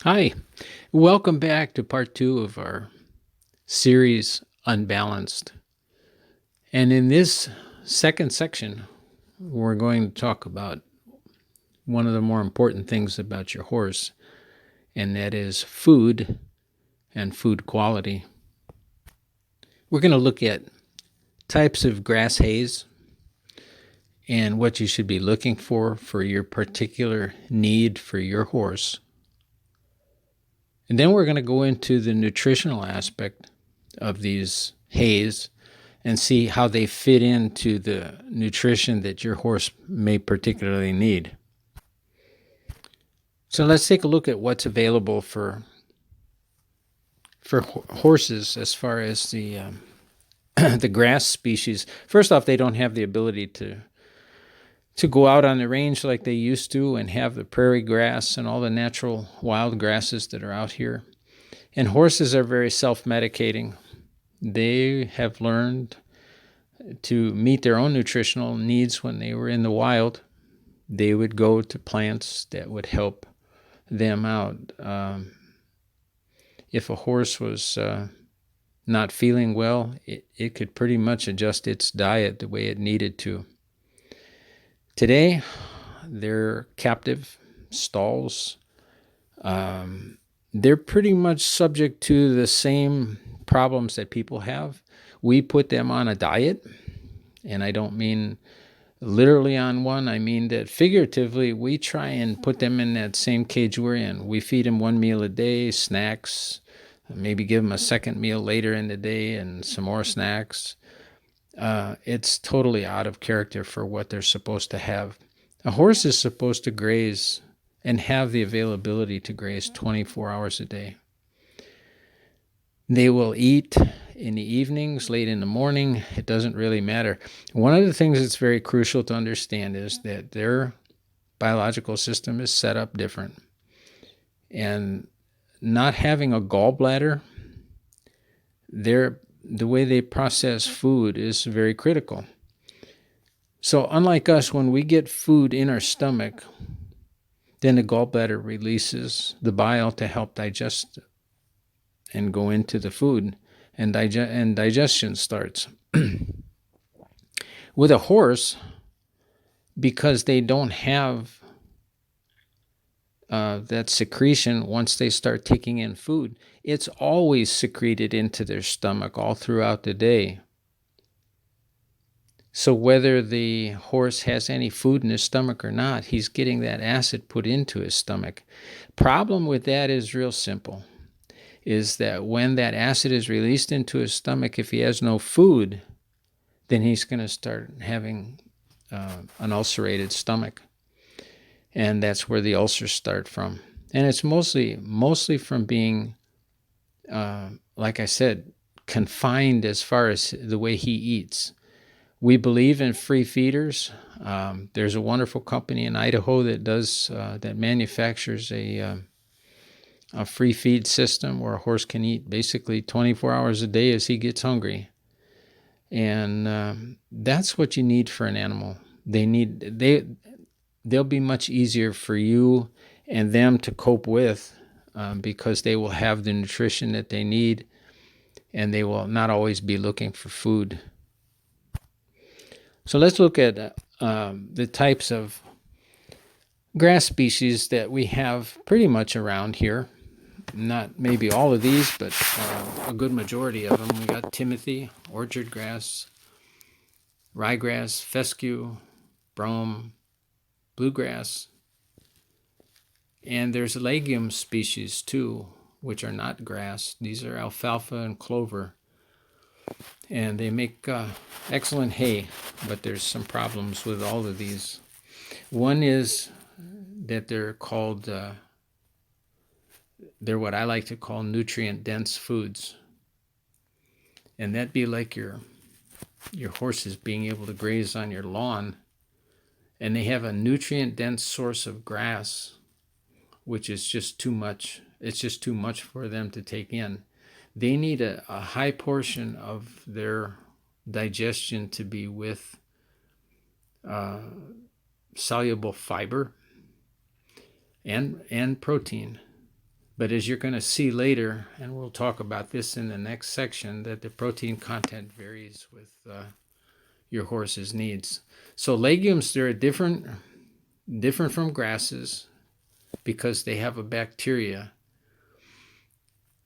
Hi, welcome back to part two of our series, Unbalanced. And in this second section, we're going to talk about one of the more important things about your horse, and that is food and food quality. We're going to look at types of grass hays and what you should be looking for your particular need for your horse. And then we're going to go into the nutritional aspect of these hays and see how they fit into the nutrition that your horse may particularly need. So let's take a look at what's available for horses as far as the the grass species. First off, they don't have the ability to go out on the range like they used to and have the prairie grass and all the natural wild grasses that are out here. And horses are very self-medicating. They have learned to meet their own nutritional needs when they were in the wild. They would go to plants that would help them out. If a horse was not feeling well, it could pretty much adjust its diet the way it needed to. Today, they're captive stalls. They're pretty much subject to the same problems that people have. We put them on a diet, and I don't mean literally on one. I mean that figuratively, we try and put them in that same cage we're in. We feed them one meal a day, snacks, maybe give them a second meal later in the day and some more snacks. It's totally out of character for what they're supposed to have. A horse is supposed to graze and have the availability to graze 24 hours a day. They will eat in the evenings, late in the morning. It doesn't really matter. One of the things that's very crucial to understand is that their biological system is set up different. And not having a gallbladder, the way they process food is very critical. So unlike us, when we get food in our stomach, then the gallbladder releases the bile to help digest and go into the food, and digestion starts. With a horse, because they don't have that secretion once they start taking in food, it's always secreted into their stomach all throughout the day. So whether the horse has any food in his stomach or not, he's getting that acid put into his stomach. Problem with that is real simple, is that when that acid is released into his stomach, if he has no food, then he's going to start having an ulcerated stomach. And that's where the ulcers start from. And it's mostly from being, like I said, confined as far as the way he eats. We believe in free feeders. There's a wonderful company in Idaho that manufactures a free feed system where a horse can eat basically 24 hours a day as he gets hungry. And that's what you need for an animal. They'll be much easier for you and them to cope with because they will have the nutrition that they need, and they will not always be looking for food. So let's look at the types of grass species that we have pretty much around here. Not maybe all of these, but a good majority of them. We got timothy, orchard grass, ryegrass, fescue, brome, bluegrass, and there's legume species too, which are not grass. These are alfalfa and clover, and they make excellent hay, but there's some problems with all of these. One is that they're called they're what I like to call nutrient-dense foods. And that'd be like your horses being able to graze on your lawn, and they have a nutrient-dense source of grass, which is just too much. It's just too much for them to take in. They need a high portion of their digestion to be with soluble fiber and protein. But as you're going to see later, and we'll talk about this in the next section, that the protein content varies with your horse's needs. So legumes, they're different from grasses because they have a bacteria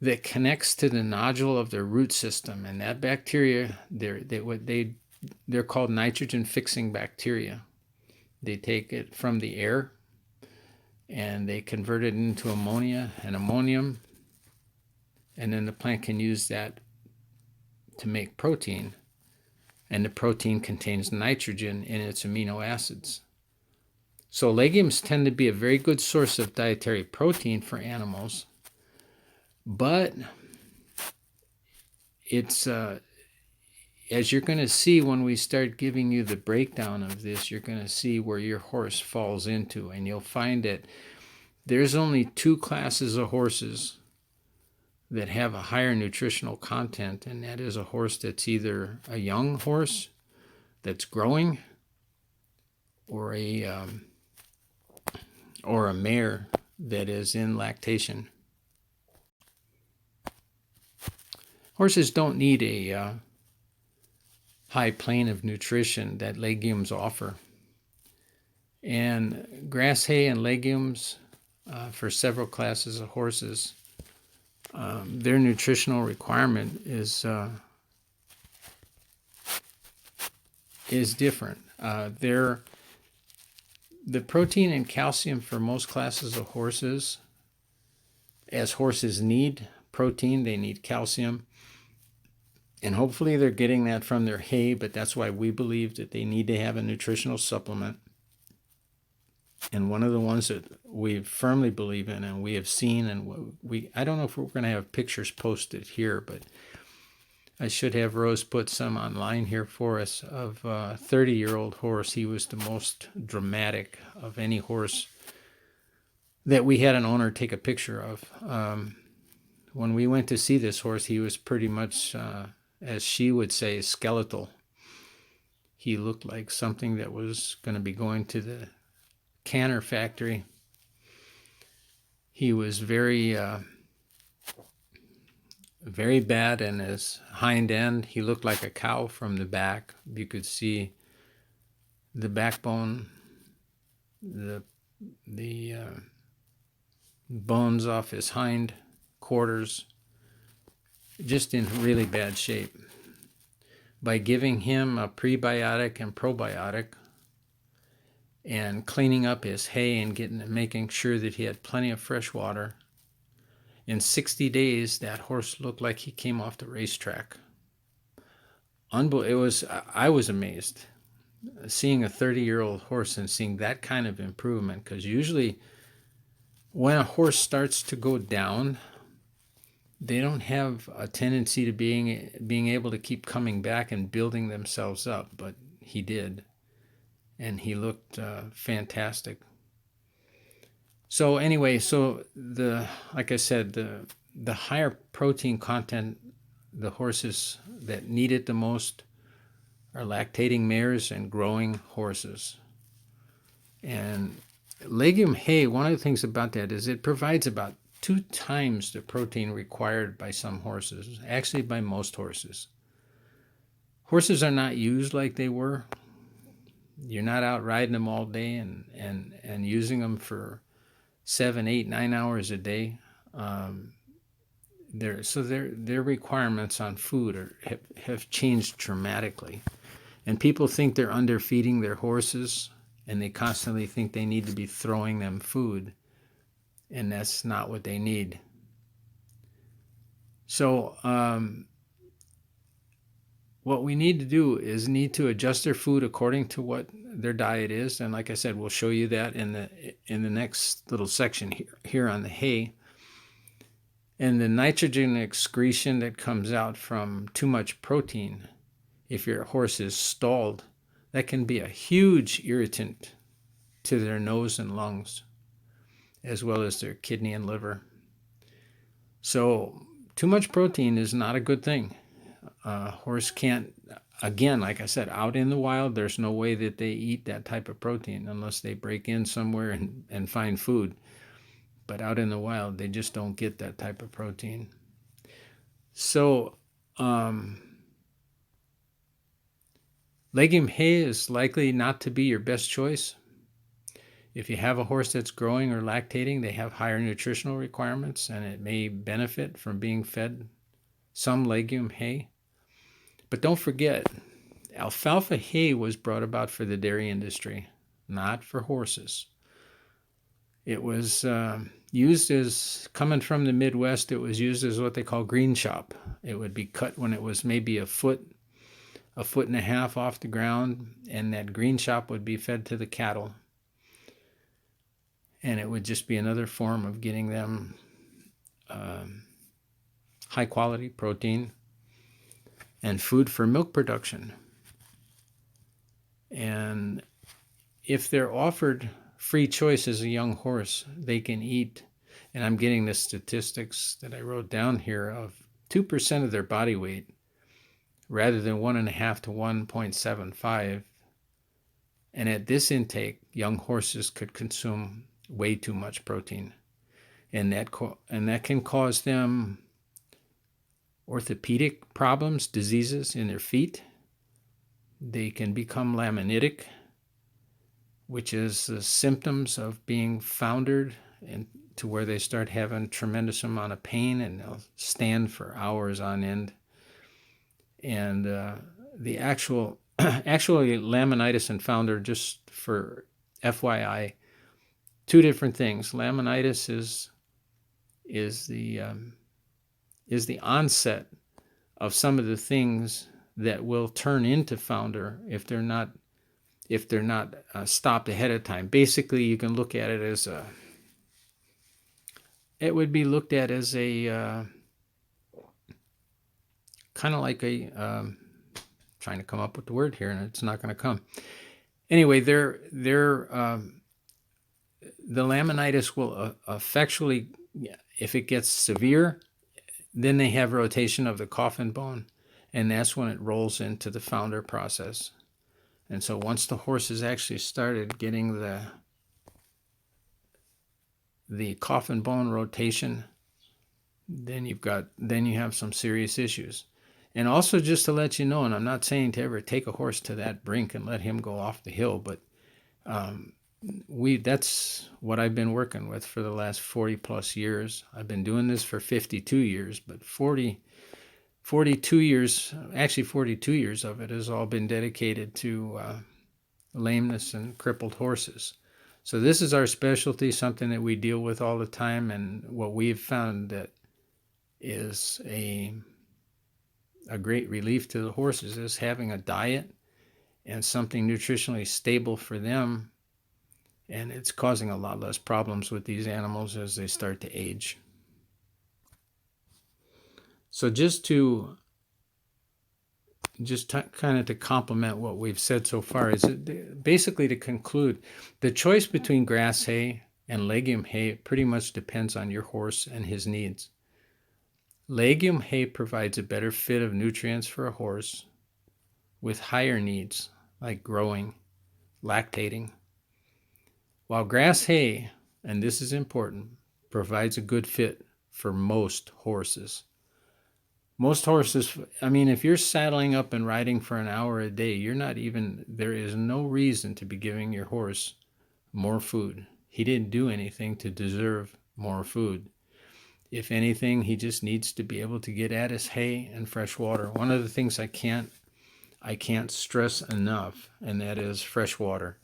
that connects to the nodule of their root system, and that bacteria, they're called nitrogen fixing bacteria. They take it from the air and they convert it into ammonia and ammonium, and then the plant can use that to make protein, and the protein contains nitrogen in its amino acids. So legumes tend to be a very good source of dietary protein for animals, but it's as you're going to see when we start giving you the breakdown of this, you're going to see where your horse falls into, and you'll find that there's only two classes of horses that have a higher nutritional content, and that is a horse that's either a young horse that's growing, or a mare that is in lactation. Horses don't need a high plane of nutrition that legumes offer. And grass, hay, and legumes for several classes of horses, their nutritional requirement is different. The protein and calcium for most classes of horses, as horses need protein, they need calcium. And hopefully they're getting that from their hay, but that's why we believe that they need to have a nutritional supplement. And one of the ones that we firmly believe in and we have seen, and I don't know if we're going to have pictures posted here, but I should have Rose put some online here for us of a 30-year-old horse. He was the most dramatic of any horse that we had an owner take a picture of. When we went to see this horse, he was pretty much, as she would say, skeletal. He looked like something that was going to be going to the canner factory. He was very bad in his hind end. He looked like a cow from the back. You could see the backbone, the bones off his hind quarters, just in really bad shape. By giving him a prebiotic and probiotic and cleaning up his hay and making sure that he had plenty of fresh water, in 60 days, that horse looked like he came off the racetrack. I was amazed seeing a 30-year-old horse and seeing that kind of improvement, because usually when a horse starts to go down, they don't have a tendency to being able to keep coming back and building themselves up, but he did, and he looked fantastic. So anyway, like I said, the higher protein content, the horses that need it the most are lactating mares and growing horses. And legume hay, one of the things about that is it provides about 2 times the protein required by some horses, actually by most horses. Horses are not used like they were. You're not out riding them all day and using them for 7, 8, 9 hours a day. Their requirements on food have changed dramatically. And people think they're underfeeding their horses, and they constantly think they need to be throwing them food, and that's not what they need. So what we need to do is adjust their food according to what their diet is, and like I said, we'll show you that in the next little section here on the hay. And the nitrogen excretion that comes out from too much protein, if your horse is stalled, that can be a huge irritant to their nose and lungs, as well as their kidney and liver. So too much protein is not a good thing. Horse can't, again, like I said, out in the wild, there's no way that they eat that type of protein unless they break in somewhere and find food. but out in the wild, they just don't get that type of protein. So, legume hay is likely not to be your best choice. If you have a horse that's growing or lactating, they have higher nutritional requirements, and it may benefit from being fed some legume hay. But don't forget, alfalfa hay was brought about for the dairy industry, not for horses. It was used as, coming from the Midwest, it was used as what they call green chop. It would be cut when it was maybe a foot and a half off the ground, and that green chop would be fed to the cattle. And it would just be another form of getting them high quality protein and food for milk production. And if they're offered free choice as a young horse, they can eat, and I'm getting the statistics that I wrote down here, of 2% of their body weight rather than 1.5 to 1.75. And at this intake, young horses could consume way too much protein, and that can cause them orthopedic problems, diseases in their feet. They can become laminitic, which is the symptoms of being foundered, and to where they start having a tremendous amount of pain, and they'll stand for hours on end. And the actually laminitis and founder, just for FYI, two different things. Laminitis is the onset of some of the things that will turn into founder if they're not stopped ahead of time. Basically, you can look at it as it would be looked at as a kind of like a trying to come up with the word here, and it's not going to come. Anyway, the laminitis will effectually, if it gets severe, then they have rotation of the coffin bone, and that's when it rolls into the founder process. And so once the horse has actually started getting the coffin bone rotation, then you have some serious issues. And also, just to let you know, and I'm not saying to ever take a horse to that brink and let him go off the hill, but that's what I've been working with for the last 40 plus years. I've been doing this for 52 years, but 42 years of it has all been dedicated to lameness and crippled horses. So this is our specialty, something that we deal with all the time, and what we've found that is a great relief to the horses is having a diet and something nutritionally stable for them, and it's causing a lot less problems with these animals as they start to age. So just kind of to complement what we've said so far, is basically to conclude, the choice between grass hay and legume hay pretty much depends on your horse and his needs. Legume hay provides a better fit of nutrients for a horse with higher needs like growing, lactating, while grass hay, and this is important, provides a good fit for most horses. Most horses, I mean, if you're saddling up and riding for an hour a day, there is no reason to be giving your horse more food. He didn't do anything to deserve more food. If anything, he just needs to be able to get at his hay and fresh water. One of the things I can't stress enough, and that is fresh water.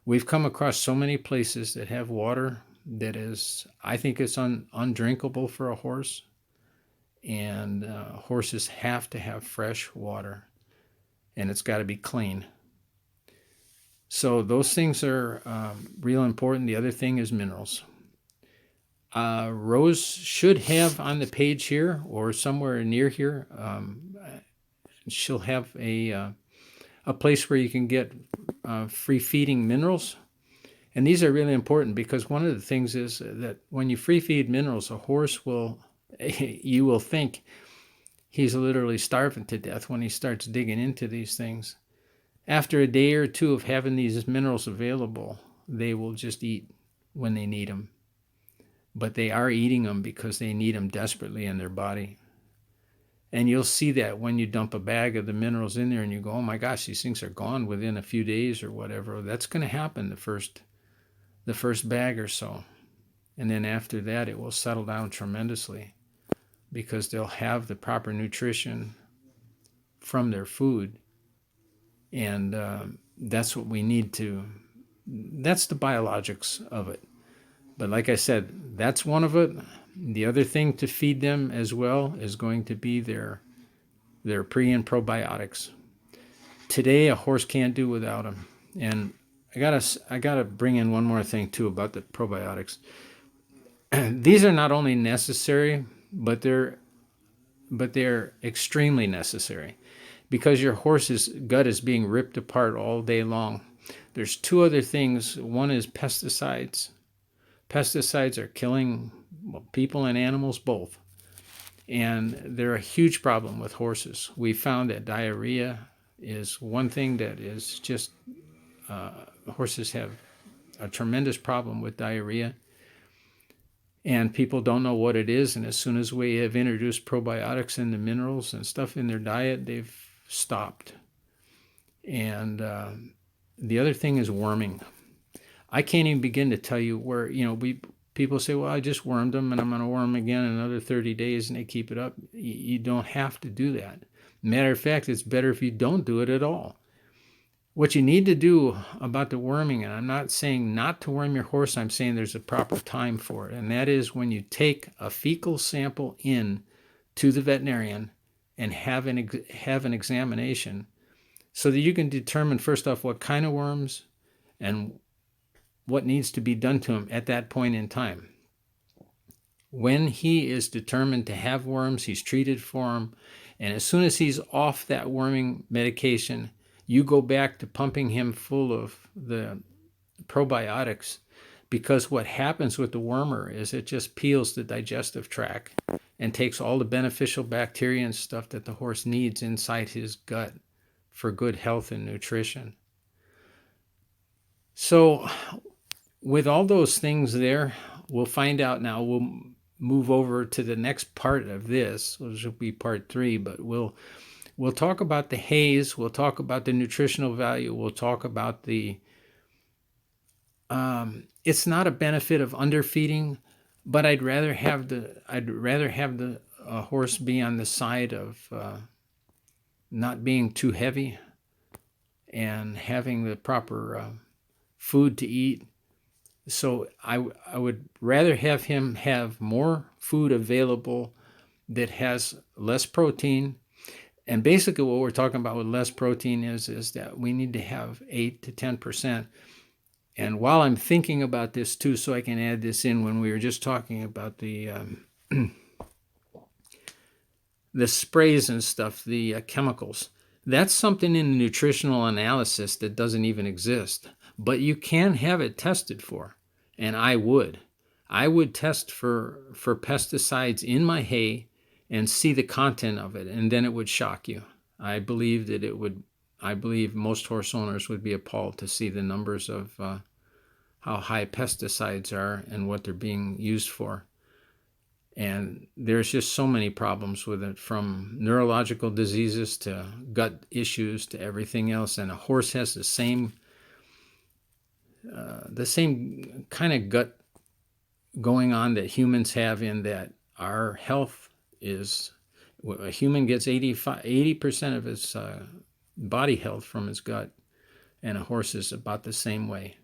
We've come across so many places that have water that is, I think it's undrinkable for a horse. And horses have to have fresh water, and it's got to be clean. So those things are real important. The other thing is minerals. Rose should have on the page here or somewhere near here, she'll have a place where you can get free feeding minerals. And these are really important because one of the things is that when you free feed minerals, a horse you will think he's literally starving to death when he starts digging into these things. After a day or two of having these minerals available, they will just eat when they need them. but they are eating them because they need them desperately in their body. And you'll see that when you dump a bag of the minerals in there and you go, oh my gosh, these things are gone within a few days or whatever. That's going to happen the first bag or so. And then after that, it will settle down tremendously because they'll have the proper nutrition from their food. And that's what we need to, that's the biologics of it. But like I said, that's one of it. The other thing to feed them as well is going to be their pre and probiotics. Today, a horse can't do without them. And I gotta bring in one more thing too about the probiotics. These are not only necessary, but they're extremely necessary because your horse's gut is being ripped apart all day long. There's two other things. One is pesticides. Pesticides are killing people and animals both. And they're a huge problem with horses. We found that diarrhea is one thing that is just, horses have a tremendous problem with diarrhea. And people don't know what it is. And as soon as we have introduced probiotics and the minerals and stuff in their diet, they've stopped. And the other thing is worming. I can't even begin to tell you where, people say, well, I just wormed them and I'm going to worm them again in another 30 days and they keep it up. You don't have to do that. Matter of fact, it's better if you don't do it at all. What you need to do about the worming, and I'm not saying not to worm your horse, I'm saying there's a proper time for it. And that is when you take a fecal sample in to the veterinarian and have an examination so that you can determine first off what kind of worms and what needs to be done to him at that point in time. When he is determined to have worms, he's treated for them. And as soon as he's off that worming medication, you go back to pumping him full of the probiotics, because what happens with the wormer is it just peels the digestive tract and takes all the beneficial bacteria and stuff that the horse needs inside his gut for good health and nutrition. So with all those things there, we'll find out now. We'll move over to the next part of this, which will be part 3, but we'll talk about the haze. We'll talk about the nutritional value. We'll talk about the, it's not a benefit of underfeeding, but I'd rather have the horse be on the side of not being too heavy and having the proper food to eat. So I would rather have him have more food available that has less protein. And basically what we're talking about with less protein is that we need to have 8 to 10%. And while I'm thinking about this too, so I can add this in, when we were just talking about the the sprays and stuff, the chemicals, that's something in the nutritional analysis that doesn't even exist. But you can have it tested for. And I would test for pesticides in my hay and see the content of it, and then it would shock you. I believe most horse owners would be appalled to see the numbers of how high pesticides are and what they're being used for. And there's just so many problems with it, from neurological diseases to gut issues to everything else. And a horse has the same kind of gut going on that humans have, in that our health is, a human gets 80% of his body health from his gut, and a horse is about the same way.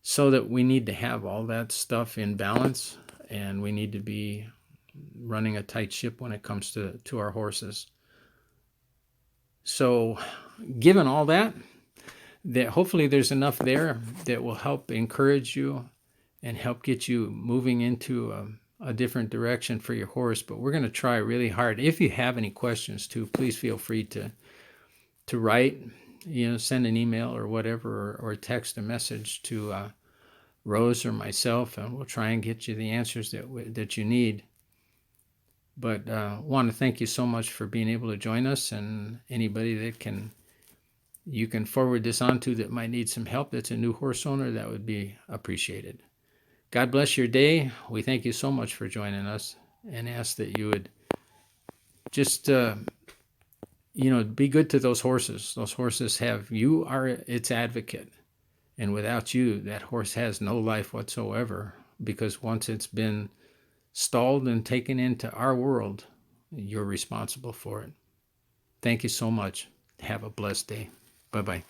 So that we need to have all that stuff in balance, and we need to be running a tight ship when it comes to our horses. So given all that hopefully there's enough there that will help encourage you and help get you moving into a different direction for your horse. But we're going to try really hard. If you have any questions too, please feel free to write, send an email or whatever, or text a message to Rose or myself, and we'll try and get you the answers that you need. But want to thank you so much for being able to join us, and anybody that you can forward this on to that might need some help, that's a new horse owner, that would be appreciated. God bless your day. We thank you so much for joining us, and ask that you would just, be good to those horses. Those horses you are its advocate. And without you, that horse has no life whatsoever, because once it's been stalled and taken into our world, you're responsible for it. Thank you so much. Have a blessed day. Bye-bye.